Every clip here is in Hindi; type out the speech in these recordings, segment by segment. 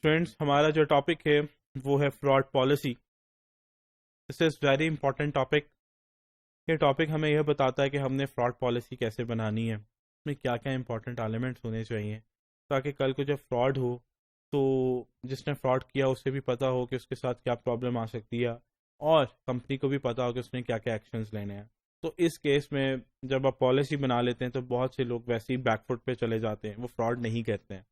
फ्रेंड्स, हमारा जो टॉपिक है वो है fraud policy. This is very important topic. ये टॉपिक हमें यह बताता है कि हमने फ्रॉड पॉलिसी कैसे बनानी है, उसमें क्या क्या इंपॉर्टेंट एलिमेंट्स होने चाहिए, ताकि कल को जब फ्रॉड हो तो जिसने फ्रॉड किया उसे भी पता हो कि उसके साथ क्या प्रॉब्लम आ सकती है, और कंपनी को भी पता हो कि उसने क्या क्या एक्शंस लेने हैं। तो इस केस में जब आप पॉलिसी बना लेते हैं तो बहुत से लोग वैसे ही बैकफुट पे चले जाते हैं, वो फ्रॉड नहीं करते हैं।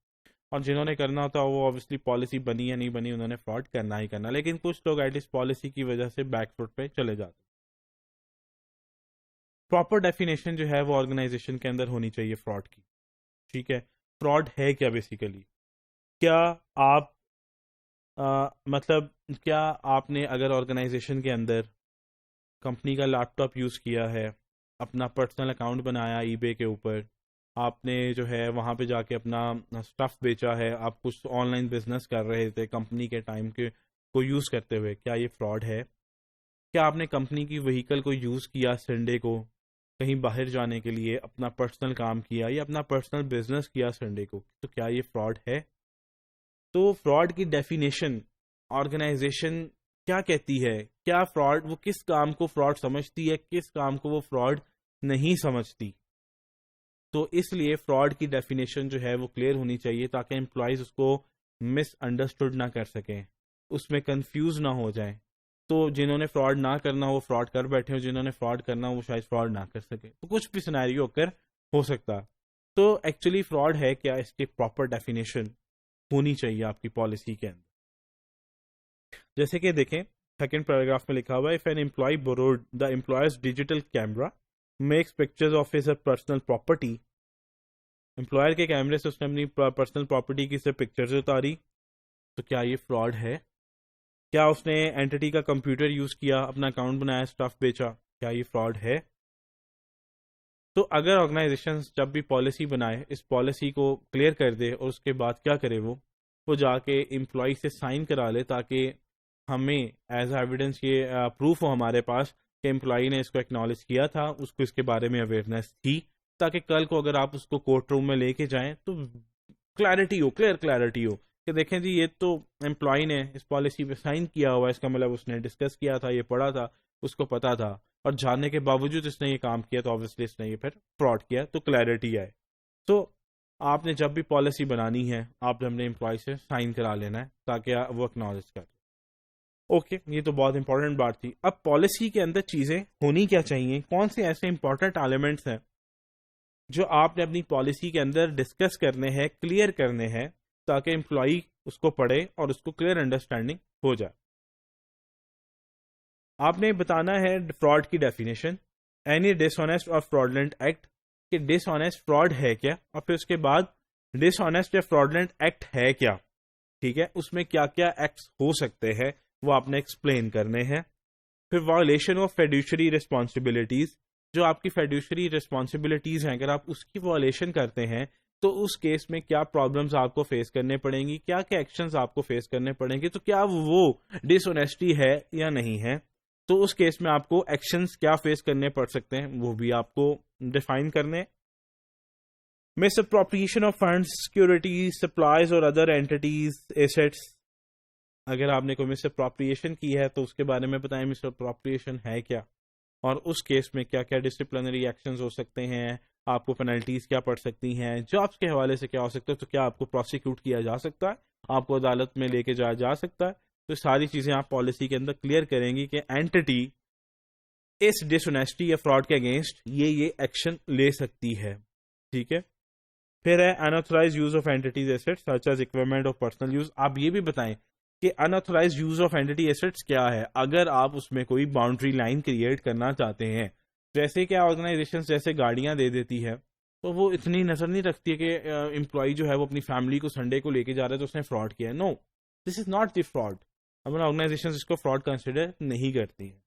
और जिन्होंने करना होता है वो ऑब्वियसली पॉलिसी बनी या नहीं बनी, उन्होंने फ्रॉड करना ही करना। लेकिन कुछ लोग एटलीस्ट पॉलिसी की वजह से बैकफुट पे चले जाते हैं। प्रॉपर डेफिनेशन जो है वो ऑर्गेनाइजेशन के अंदर होनी चाहिए फ्रॉड की। ठीक है, फ्रॉड है क्या बेसिकली? क्या आप मतलब क्या आपने अगर ऑर्गेनाइजेशन के अंदर कंपनी का लैपटॉप यूज़ किया है, अपना पर्सनल अकाउंट बनाया ईबे के ऊपर, आपने जो है वहाँ पे जाके अपना स्टफ़ बेचा है, आप कुछ ऑनलाइन बिजनेस कर रहे थे कंपनी के टाइम के को यूज़ करते हुए, क्या ये फ्रॉड है? क्या आपने कंपनी की व्हीकल को यूज़ किया संडे को कहीं बाहर जाने के लिए, अपना पर्सनल काम किया या अपना पर्सनल बिजनेस किया संडे को, तो क्या ये फ्रॉड है? तो फ्रॉड की डेफिनेशन ऑर्गेनाइजेशन क्या कहती है? क्या फ्रॉड, वो किस काम को फ्रॉड समझती है, किस काम को वो फ्रॉड नहीं समझती? तो इसलिए फ्रॉड की डेफिनेशन जो है वो क्लियर होनी चाहिए, ताकि एम्प्लॉयज़ उसको मिसअंडरस्टूड ना कर सकें, उसमें कंफ्यूज ना हो जाएं। तो जिन्होंने फ्रॉड ना करना वो फ्रॉड कर बैठे हो, जिन्होंने फ्रॉड करना वो शायद फ्रॉड ना कर सके, तो कुछ भी सिनेरियो होकर हो सकता। तो एक्चुअली फ्रॉड है क्या, इसकी प्रॉपर डेफिनेशन होनी चाहिए आपकी पॉलिसी के अंदर। जैसे कि देखें, सेकेंड पैराग्राफ में लिखा हुआ है, if an employee borrowed the employee's digital camera makes pictures of his personal property. Employer के कैमरे से उसने अपनी पर्सनल प्रॉपर्टी की से पिक्चर्स उतारी, तो क्या ये फ्रॉड है? क्या उसने एंटिटी का कंप्यूटर यूज किया, अपना अकाउंट बनाया, स्टफ बेचा, क्या ये फ्रॉड है? तो अगर ऑर्गेनाइजेशन जब भी पॉलिसी बनाए, इस पॉलिसी को क्लियर कर दे और उसके बाद क्या करे, वो जाके एम्प्लॉय से साइन करा ले, ताकि हमें एज एविडेंस ये प्रूफ हो हमारे पास कि एम्प्लॉय ने इसको एक्नॉलेज किया था, उसको इसके बारे में अवेयरनेस थी, ताकि कल को अगर आप उसको कोर्ट रूम में लेके जाएं तो क्लैरिटी हो, क्लियर क्लैरिटी हो कि देखें जी, ये तो एम्प्लॉय ने इस पॉलिसी पे साइन किया हुआ है, इसका मतलब उसने डिस्कस किया था, ये पढ़ा था, उसको पता था, और जानने के बावजूद इसने ये काम किया, तो ऑब्वियसली इसने ये फिर फ्रॉड किया, तो क्लैरिटी आए। तो आपने जब भी पॉलिसी बनानी है, आपने अपने एम्प्लॉय से साइन करा लेना है, ताकि वो एक्नॉलेज कर। ओके, ये तो बहुत इंपॉर्टेंट बात थी। अब पॉलिसी के अंदर चीज़ें होनी क्या चाहिए, कौन से ऐसे इंपॉर्टेंट एलिमेंट्स हैं जो आपने अपनी पॉलिसी के अंदर डिस्कस करने हैं, क्लियर करने हैं, ताकि एम्प्लॉय उसको पढ़े और उसको क्लियर अंडरस्टैंडिंग हो जाए। आपने बताना है फ्रॉड की डेफिनेशन, एनी डिसऑनेस्ट और फ्रॉडलेंट एक्ट, कि डिसऑनेस्ट फ्रॉड है क्या, और फिर उसके बाद डिसऑनेस्ट या फ्रॉडलेंट एक्ट है क्या। ठीक है, उसमें क्या क्या एक्ट्स हो सकते हैं वो आपने एक्सप्लेन करने हैं। फिर वायोलेशन ऑफ फेड्यूशरी रिस्पॉन्सिबिलिटीज, जो आपकी फेड्यूशरी रिस्पॉन्सिबिलिटीज हैं, अगर आप उसकी वायोलेशन करते हैं तो उस केस में क्या प्रॉब्लम्स आपको फेस करने पड़ेंगी, क्या क्या एक्शंस आपको फेस करने पड़ेंगे, तो क्या वो डिसऑनेस्टी है या नहीं है, तो उस केस में आपको एक्शंस क्या फेस करने पड़ सकते हैं वो भी आपको डिफाइन करने। Miss appropriation of funds, securities, supplies और अदर एंटिटीज एसेट्स, अगर आपने कोई मिस अप्रोप्रिएशन की है तो उसके बारे में बताएं, मिस अप्रोप्रिएशन है क्या, और उस केस में क्या क्या डिसिप्लिनरी एक्शंस हो सकते हैं, आपको पेनल्टीज क्या पड़ सकती हैं, जॉब्स के हवाले से क्या हो सकता है, तो क्या आपको प्रोसिक्यूट किया जा सकता है, आपको अदालत में लेके जाया जा सकता है। तो सारी चीज़ें आप पॉलिसी के अंदर क्लियर करेंगी कि एंटिटी इस डिसऑनेस्टी या फ्रॉड के अगेंस्ट ये एक्शन ले सकती है। ठीक है, फिर है unauthorised use of entities assets such as equipment of personal use. आप ये भी बताएं कि unauthorised use of entity assets क्या है, अगर आप उसमें कोई बाउंड्री लाइन क्रिएट करना चाहते हैं। जैसे क्या ऑर्गेनाइजेशन जैसे गाड़ियां दे देती है, तो वो इतनी नजर नहीं रखती है कि एम्प्लॉय जो है वो अपनी फैमिली को संडे को लेके जा रहा है तो उसने फ्रॉड किया है। No, this is not the fraud. हमारा ऑर्गेनाइजेशन इसको फ्रॉड कंसिडर नहीं करती है।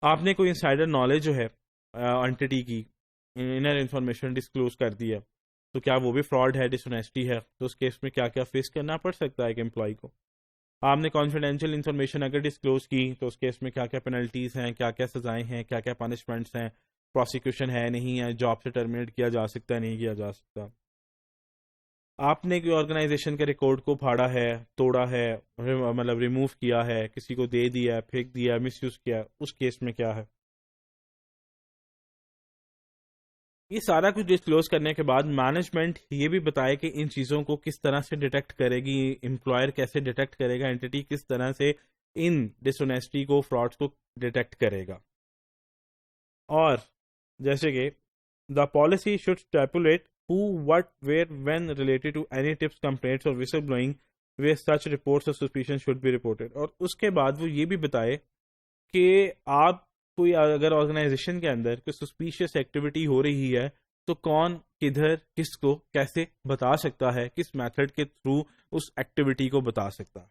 आपने कोई इंसाइडर नॉलेज जो है एंटिटी की, इनर इंफॉर्मेशन डिस्क्लोज कर दी है, तो क्या वो भी फ्रॉड है, डिसऑनेस्टी है, तो उस केस में क्या क्या फेस करना पड़ सकता है एक एम्प्लॉय को। आपने कॉन्फिडेंशियल इन्फॉर्मेशन अगर डिस्क्लोज की तो उस केस में क्या क्या पेनल्टीज हैं, क्या क्या सजाएं हैं, क्या क्या पनिशमेंट्स हैं, प्रोसिक्यूशन है नहीं है, जॉब से टर्मिनेट किया जा सकता है नहीं किया जा सकता। आपने कोई ऑर्गेनाइजेशन के रिकॉर्ड को फाड़ा है, तोड़ा है, मतलब रिमूव किया है, किसी को दे दिया, फेंक दिया, मिसयूज किया, उस केस में क्या है। ये सारा कुछ डिस्क्लोज करने के बाद मैनेजमेंट ये भी बताए कि इन चीज़ों को किस तरह से डिटेक्ट करेगी, एम्प्लॉयर कैसे डिटेक्ट करेगा, एंटिटी किस तरह से इन डिसऑनेस्टी को, फ्रॉड्स को डिटेक्ट करेगा। और जैसे कि the policy should stipulate who, what, where, when related to any tips, complaints और whistleblowing where such reports of suspicion should be reported। और उसके बाद वो ये भी बताए कि आप कोई अगर ऑर्गेनाइजेशन के अंदर कोई सस्पिशियस एक्टिविटी हो रही है तो कौन, किधर, किसको, कैसे बता सकता है, किस मेथड के थ्रू उस एक्टिविटी को बता सकता है।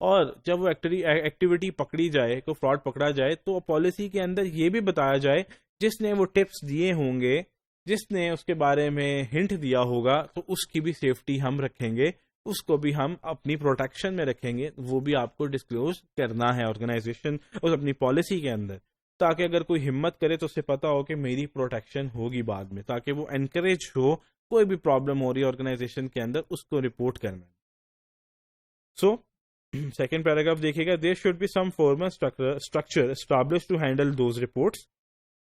और जब वो एक्टिविटी पकड़ी जाए, को फ्रॉड पकड़ा जाए, तो पॉलिसी के अंदर ये भी बताया जाए जिसने वो टिप्स दिए होंगे, जिसने उसके बारे में हिंट दिया होगा, तो उसकी भी सेफ्टी हम रखेंगे, उसको भी हम अपनी प्रोटेक्शन में रखेंगे। वो भी आपको डिस्क्लोज करना है ऑर्गेनाइजेशन और अपनी पॉलिसी के अंदर, ताकि अगर कोई हिम्मत करे तो उसे पता हो कि मेरी प्रोटेक्शन होगी बाद में, ताकि वो एनकरेज हो कोई भी प्रॉब्लम हो रही है ऑर्गेनाइजेशन के अंदर उसको रिपोर्ट करना। सो सेकेंड पैराग्राफ देखिएगा, there should be some formal structure establish to handle those reports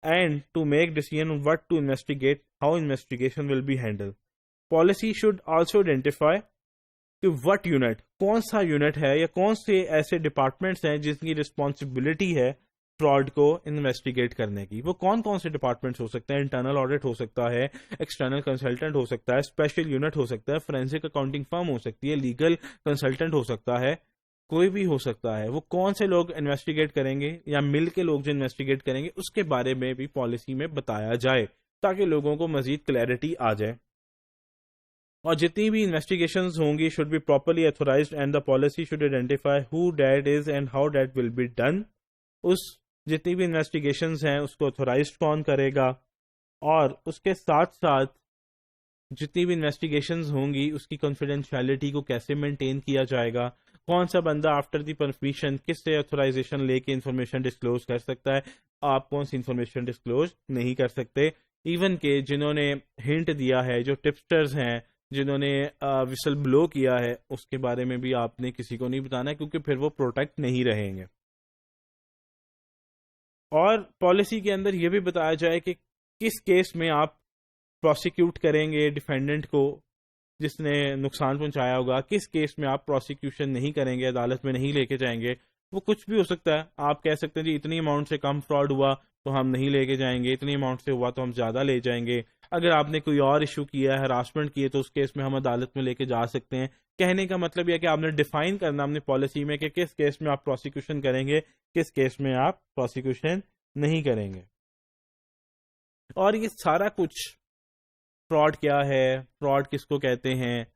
and to make decision on what to investigate, how investigation will be handled. Policy should also identify कि what unit, कौन सा यूनिट है या कौन से ऐसे डिपार्टमेंट्स हैं जिनकी रिस्पॉन्सिबिलिटी है फ्रॉड को इन्वेस्टिगेट करने की। वो कौन कौन से डिपार्टमेंट्स हो सकते हैं, इंटरनल ऑडिट हो सकता है, एक्सटर्नल कंसल्टेंट हो सकता है, स्पेशल यूनिट हो सकता है, फोरेंसिक अकाउंटिंग फर्म हो सकती है, लीगल कंसल्टेंट हो सकता है, कोई भी हो सकता है। वो कौन से लोग इन्वेस्टिगेट करेंगे या मिल के लोग जो इन्वेस्टिगेट करेंगे उसके बारे में भी पॉलिसी में बताया जाए, ताकि लोगों को मजीद क्लैरिटी आ जाए। और जितनी भी इन्वेस्टिगेशंस होंगी should be properly authorised and the policy should identify who that is and how that will be done. उस जितनी भी इन्वेस्टिगेशंस हैं उसको अथोराइज्ड कौन करेगा, और उसके साथ साथ जितनी भी इन्वेस्टिगेशंस होंगी उसकी कॉन्फिडेंशियलिटी को कैसे मेंटेन किया जाएगा, कौन सा बंदा आफ्टर दी परमिशन किससे ऑथराइजेशन लेके इंफॉर्मेशन डिस्क्लोज कर सकता है, आप कौन सी इंफॉर्मेशन डिस्क्लोज नहीं कर सकते। इवन के जिन्होंने हिंट दिया है, जो टिप्स्टर्स हैं, जिन्होंने विसल ब्लो किया है, उसके बारे में भी आपने किसी को नहीं बताना है, क्योंकि फिर वो प्रोटेक्ट नहीं रहेंगे। और पॉलिसी के अंदर यह भी बताया जाए कि किस केस में आप प्रोसिक्यूट करेंगे डिफेंडेंट को जिसने नुकसान पहुंचाया होगा, किस केस में आप प्रोसिक्यूशन नहीं करेंगे, अदालत में नहीं लेके जाएंगे। वो कुछ भी हो सकता है, आप कह सकते हैं जी इतनी अमाउंट से कम फ्रॉड हुआ तो हम नहीं लेके जाएंगे, इतनी अमाउंट से हुआ तो हम ज़्यादा ले जाएंगे। अगर आपने कोई और इशू किया है, हरासमेंट की है, तो उस केस में हम अदालत में लेके जा सकते हैं। कहने का मतलब यह कि आपने डिफाइन करना अपनी पॉलिसी में कि किस केस में आप प्रोसिक्यूशन करेंगे, किस केस में आप प्रोसिक्यूशन नहीं करेंगे। और ये सारा कुछ, फ्रॉड क्या है, फ्रॉड किसको कहते हैं,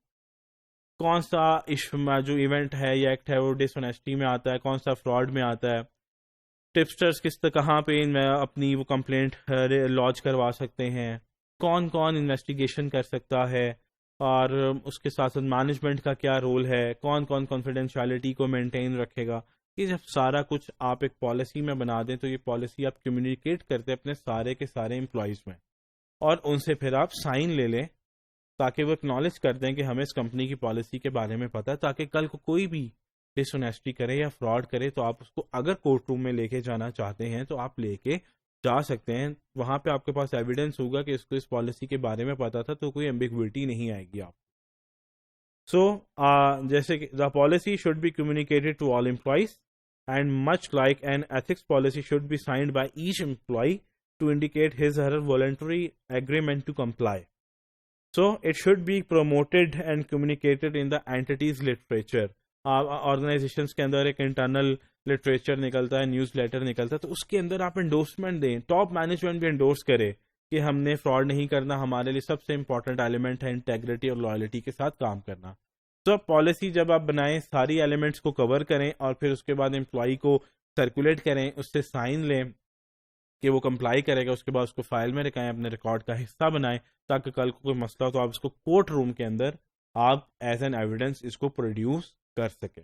कौन सा जो इवेंट है या एक्ट है वो डिसऑनेस्टी में आता है, कौन सा फ्रॉड में आता है, टिप्सटर्स कहाँ पे अपनी वो कंप्लेंट लॉन्च करवा सकते हैं, कौन कौन इन्वेस्टिगेशन कर सकता है, और उसके साथ साथ मैनेजमेंट का क्या रोल है, कौन कौन कॉन्फिडेंशियलिटी को मेंटेन रखेगा। ये जब सारा कुछ आप एक पॉलिसी में बना दें तो ये पॉलिसी आप कम्युनिकेट करते हैं अपने सारे के सारे एम्प्लॉयज़ में, और उनसे फिर आप साइन ले लें ताकि वो एक्नॉलेज कर दें कि हमें इस कंपनी की पॉलिसी के बारे में पता है, ताकि कल को कोई भी डिसऑनेस्टी करे या फ्रॉड करे तो आप उसको अगर कोर्ट रूम में लेके जाना चाहते हैं तो आप लेके जा सकते हैं। वहां पे आपके पास एविडेंस होगा कि इसको इस पॉलिसी के बारे में पता था, तो कोई एम्बिग्विटी नहीं आएगी आप। सो जैसे कि the policy should be communicated to all employees and much like an ethics policy should be signed by each employee to indicate his or her voluntary agreement to comply. So it should be promoted and communicated in the entity's literature. Organisations के अंदर एक इंटरनल लिटरेचर निकलता है, न्यूज़ लेटर निकलता है, तो उसके अंदर आप एंडोर्समेंट दें, टॉप मैनेजमेंट भी एंडोर्स करे कि हमने फ्रॉड नहीं करना, हमारे लिए सबसे इंपॉर्टेंट एलिमेंट है इंटेग्रिटी और लॉयल्टी के साथ काम करना। तो पॉलिसी जब आप बनाएं सारी एलिमेंट्स को कवर करें और फिर उसके बाद एम्प्लॉई को सर्कुलेट करें, उससे साइन लें कि वो कंप्लाई करेगा, उसके बाद उसको फाइल में रखें, अपने रिकॉर्ड का हिस्सा बनाएं, ताकि कल को कोई मसला हो तो आप इसको कोर्ट रूम के अंदर आप एज एन एविडेंस इसको प्रोड्यूस कर सकें।